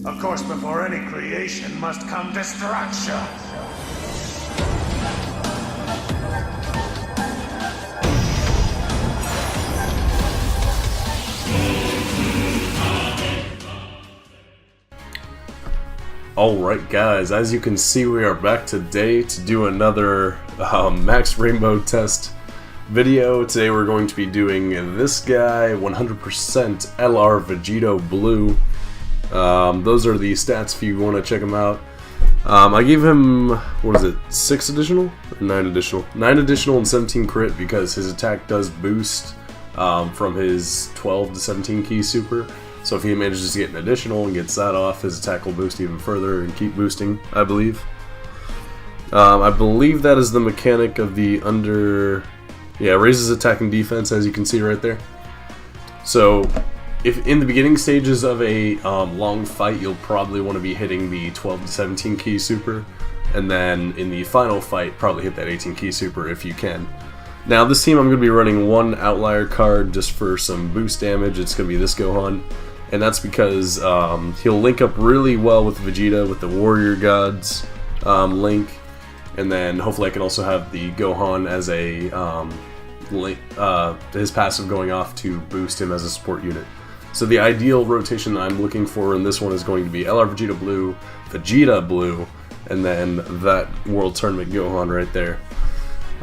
Of course, before any creation must come destruction. Alright guys, as you can see, we are back today to do another Max Rainbow test video. Today we're going to be doing this guy, 100% LR Vegito Blue. Those are the stats if you want to check them out. I gave him, what is it, 6 additional? Or 9 additional? 9 additional and 17 crit because his attack does boost from his 12 to 17 key super. So if he manages to get an additional and gets that off, his attack will boost even further and keep boosting, I believe. I believe that is the mechanic of the raises attack and defense, as you can see right there. So if in the beginning stages of a long fight, you'll probably want to be hitting the 12 to 17 key super, and then in the final fight, probably hit that 18 key super if you can. Now this team, I'm going to be running one outlier card just for some boost damage. It's going to be this Gohan. And that's because he'll link up really well with Vegeta, with the Warrior Gods link, and then hopefully I can also have the Gohan as a his passive going off to boost him as a support unit. So the ideal rotation that I'm looking for in this one is going to be LR Vegeta Blue, Vegeta Blue, and then that World Tournament Gohan right there.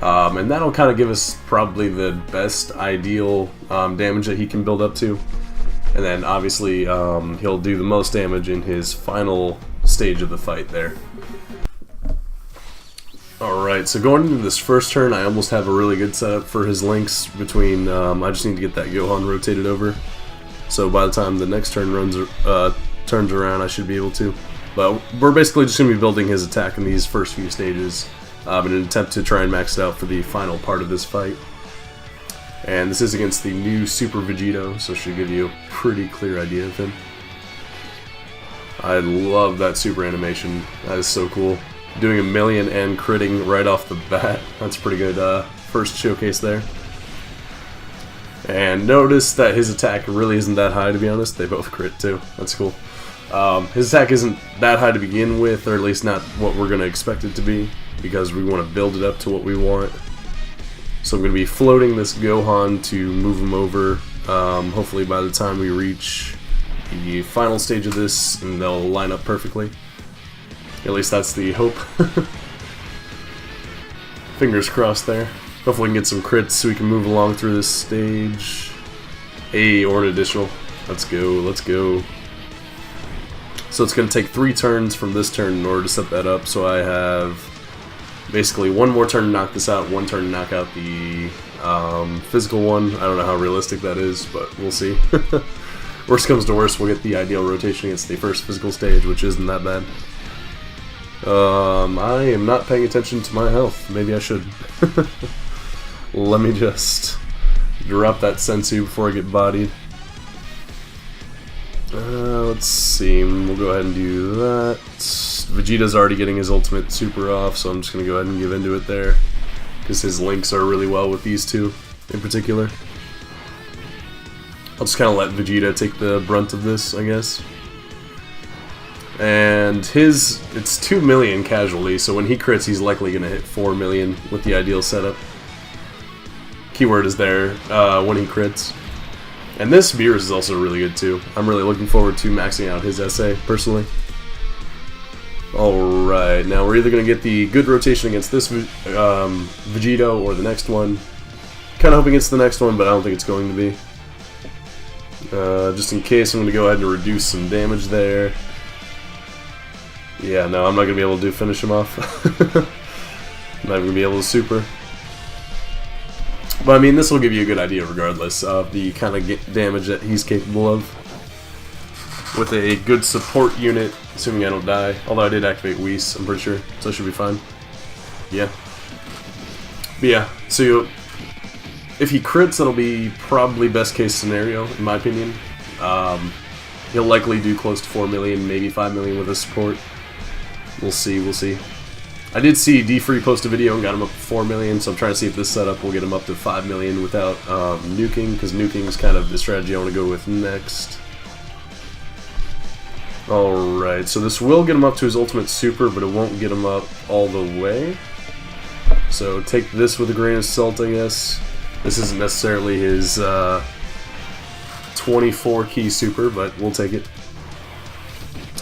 And that'll kind of give us probably the best ideal damage that he can build up to. And then obviously he'll do the most damage in his final stage of the fight there. Alright, so going into this first turn, I almost have a really good setup for his links between, I just need to get that Gohan rotated over. So by the time the next turn turns around, I should be able to. But we're basically just going to be building his attack in these first few stages in an attempt to try and max it out for the final part of this fight. And this is against the new Super Vegito, so it should give you a pretty clear idea of him. I love that super animation. That is so cool. Doing 1,000,000 and critting right off the bat. That's a pretty good first showcase there. And notice that his attack really isn't that high, to be honest. They both crit too. That's cool. His attack isn't that high to begin with, or at least not what we're going to expect it to be, because we want to build it up to what we want. So I'm going to be floating this Gohan to move him over. Hopefully by the time we reach the final stage of this, and they'll line up perfectly. At least that's the hope. Fingers crossed there. Hopefully we can get some crits so we can move along through this stage. Hey, or an additional. Let's go, let's go. So it's going to take 3 turns from this turn in order to set that up. So I have basically one more turn to knock this out, 1 turn to knock out the physical one. I don't know how realistic that is, but we'll see. Worst comes to worst, we'll get the ideal rotation against the first physical stage, which isn't that bad. I am not paying attention to my health. Maybe I should. Let me just drop that sensu before I get bodied. Let's see, we'll go ahead and do that. Vegeta's already getting his ultimate super off, so I'm just going to go ahead and give into it there, because his links are really well with these two in particular. I'll just kind of let Vegeta take the brunt of this, I guess. And it's 2,000,000 casually, so when he crits, he's likely going to hit 4,000,000 with the ideal setup. Keyword is there when he crits. And this Beerus is also really good too. I'm really looking forward to maxing out his essay, personally. Alright, now we're either going to get the good rotation against this Vegito or the next one. Kind of hoping it's the next one, but I don't think it's going to be. Just in case, I'm going to go ahead and reduce some damage there. Yeah, no, I'm not going to be able to finish him off. I'm not even going to be able to super. But I mean, this will give you a good idea regardless of the kind of damage that he's capable of. With a good support unit, assuming I don't die. Although I did activate Whis, I'm pretty sure, so I should be fine. Yeah. But yeah, so if he crits, that'll be probably best case scenario, in my opinion. He'll likely do close to 4,000,000, maybe 5,000,000 with a support. We'll see, we'll see. I did see D-Free post a video and got him up to 4,000,000, so I'm trying to see if this setup will get him up to 5,000,000 without nuking, because nuking is kind of the strategy I want to go with next. Alright, so this will get him up to his ultimate super, but it won't get him up all the way. So take this with a grain of salt, I guess. This isn't necessarily his 24 key super, but we'll take it.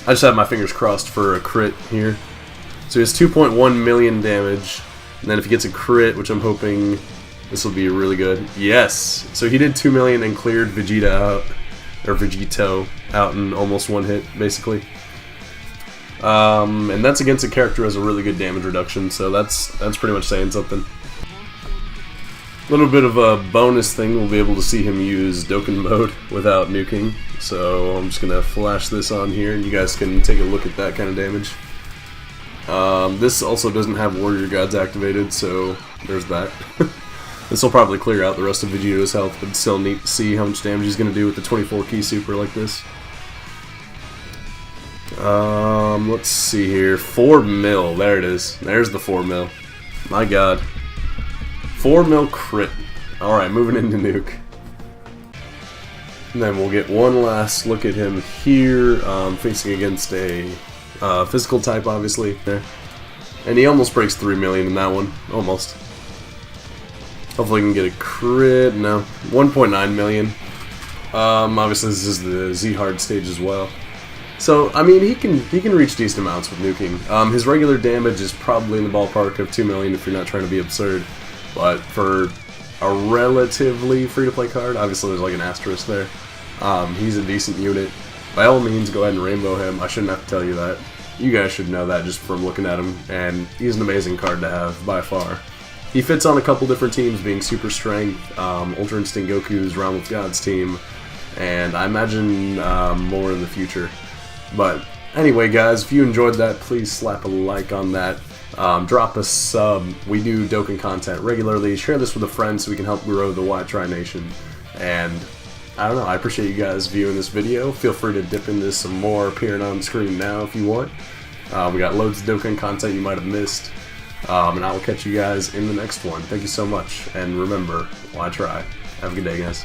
I just have my fingers crossed for a crit here. So he has 2.1 million damage, and then if he gets a crit, which I'm hoping this will be really good. Yes! So he did 2 million and cleared Vegito out in almost one hit, basically. And that's against a character who has a really good damage reduction, so that's pretty much saying something. A little bit of a bonus thing, we'll be able to see him use Dokkan mode without nuking. So I'm just going to flash this on here, and you guys can take a look at that kind of damage. This also doesn't have Warrior Gods activated, so there's that. This will probably clear out the rest of Vegito's health, but it's still neat to see how much damage he's going to do with the 24 key super like this. Let's see here. 4 mil. There it is. There's the 4 mil. My god. 4 mil crit. Alright, moving into nuke. And then we'll get one last look at him here, facing against a physical type, obviously. And he almost breaks 3 million in that one. Almost. Hopefully we can get a crit. No. 1.9 million. Obviously this is the Z-Hard stage as well. So, I mean, he can reach decent amounts with nuking. His regular damage is probably in the ballpark of 2 million if you're not trying to be absurd. But for a relatively free-to-play card, obviously there's like an asterisk there. He's a decent unit. By all means, go ahead and rainbow him. I shouldn't have to tell you that. You guys should know that just from looking at him, and he's an amazing card to have, by far. He fits on a couple different teams, being Super Strength, Ultra Instinct Goku's Realm of Gods team, and I imagine more in the future. But anyway, guys, if you enjoyed that, please slap a like on that. Drop a sub. We do Dokkan content regularly. Share this with a friend so we can help grow the YTRI Nation. And I don't know, I appreciate you guys viewing this video. Feel free to dip into some more appearing on screen now if you want. We got loads of Dokkan content you might have missed. And I will catch you guys in the next one. Thank you so much. And remember, YTRI. Have a good day, guys.